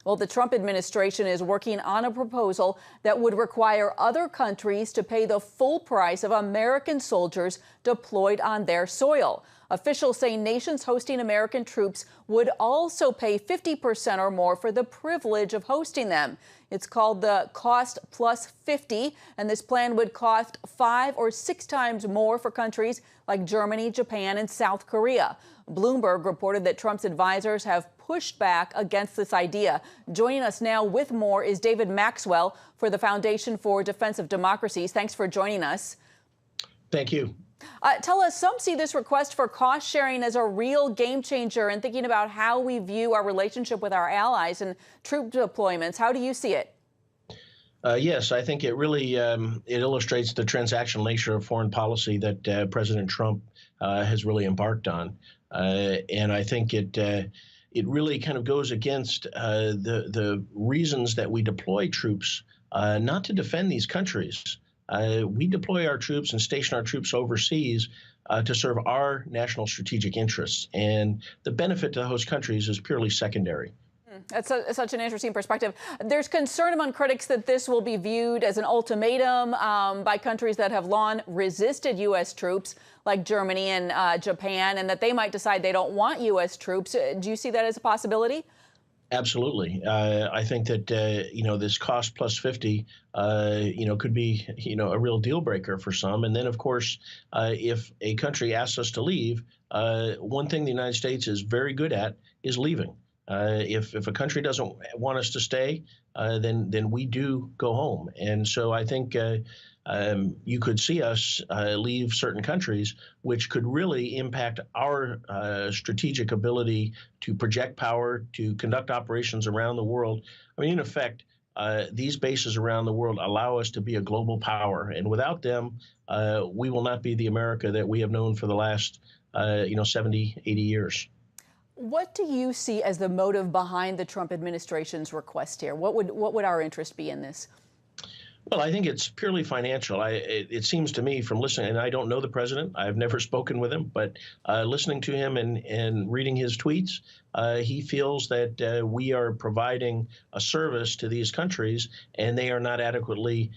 Well, the Trump administration is working on a proposal that would require other countries to pay the full price of American soldiers deployed on their soil. Officials say nations hosting American troops would also pay 50% or more for the privilege of hosting them. It's called the cost+50, and this plan would cost 5 or 6 times more for countries like Germany, Japan, and South Korea. Bloomberg reported that Trump's advisors have pushed back against this idea. Joining us now with more is David Maxwell for the Foundation for Defense of Democracies. Thanks for joining us. Thank you. Tell us, some see this request for cost sharing as a real game changer in thinking about how we view our relationship with our allies and troop deployments. How do you see it? Yes, I think it really it illustrates the transactional nature of foreign policy that President Trump has really embarked on, and I think it really kind of goes against the reasons that we deploy troops, not to defend these countries. We deploy our troops and station our troops overseas to serve our national strategic interests, and the benefit to the host countries is purely secondary. That's such an interesting perspective. There's concern among critics that this will be viewed as an ultimatum by countries that have long resisted U.S. troops, like Germany and Japan, and that they might decide they don't want U.S. troops. Do you see that as a possibility? Absolutely. I think that, this cost+50, could be, a real deal breaker for some. And then, of course, if a country asks us to leave, one thing the United States is very good at is leaving. If a country doesn't want us to stay, then we do go home. And so I think you could see us leave certain countries, which could really impact our strategic ability to project power, to conduct operations around the world. I mean, in effect, these bases around the world allow us to be a global power. And without them, we will not be the America that we have known for the last, 70, 80 years. What do you see as the motive behind the Trump administration's request here? What would our interest be in this? Well, I think it's purely financial. It seems to me from listening, and I don't know the president, I've never spoken with him, but listening to him and reading his tweets, he feels that we are providing a service to these countries, and they are not adequately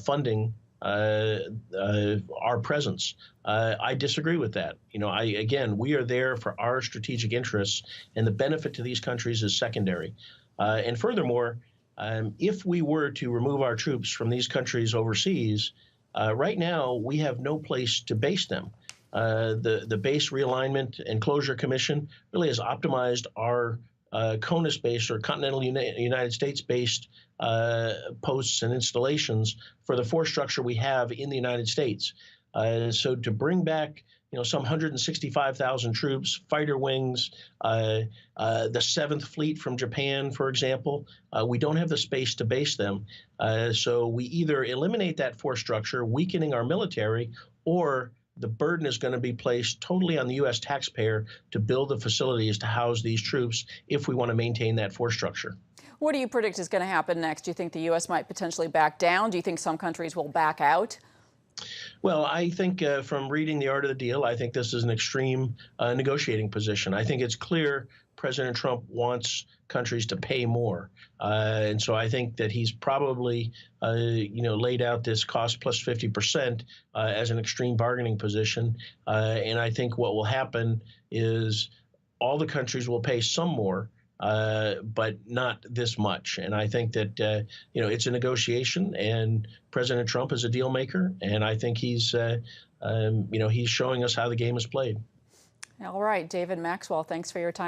funding our presence. I disagree with that. Again, we are there for our strategic interests, and the benefit to these countries is secondary. And furthermore, if we were to remove our troops from these countries overseas, right now we have no place to base them. The Base Realignment and Closure Commission really has optimized our CONUS-based or continental United States-based posts and installations for the force structure we have in the United States. So to bring back some 165,000 troops, fighter wings, the 7th Fleet from Japan, for example, we don't have the space to base them. So we either eliminate that force structure, weakening our military, or the burden is going to be placed totally on the U.S. taxpayer to build the facilities to house these troops if we want to maintain that force structure. What do you predict is going to happen next? Do you think the U.S. might potentially back down? Do you think some countries will back out? Well, I think from reading The Art of the Deal, I think this is an extreme negotiating position. I think it's clear President Trump wants countries to pay more. And so I think that he's probably, laid out this cost+50% as an extreme bargaining position. And I think what will happen is all the countries will pay some more, but not this much. And I think that, it's a negotiation, and President Trump is a deal maker. And I think he's showing us how the game is played. All right, David Maxwell, thanks for your time.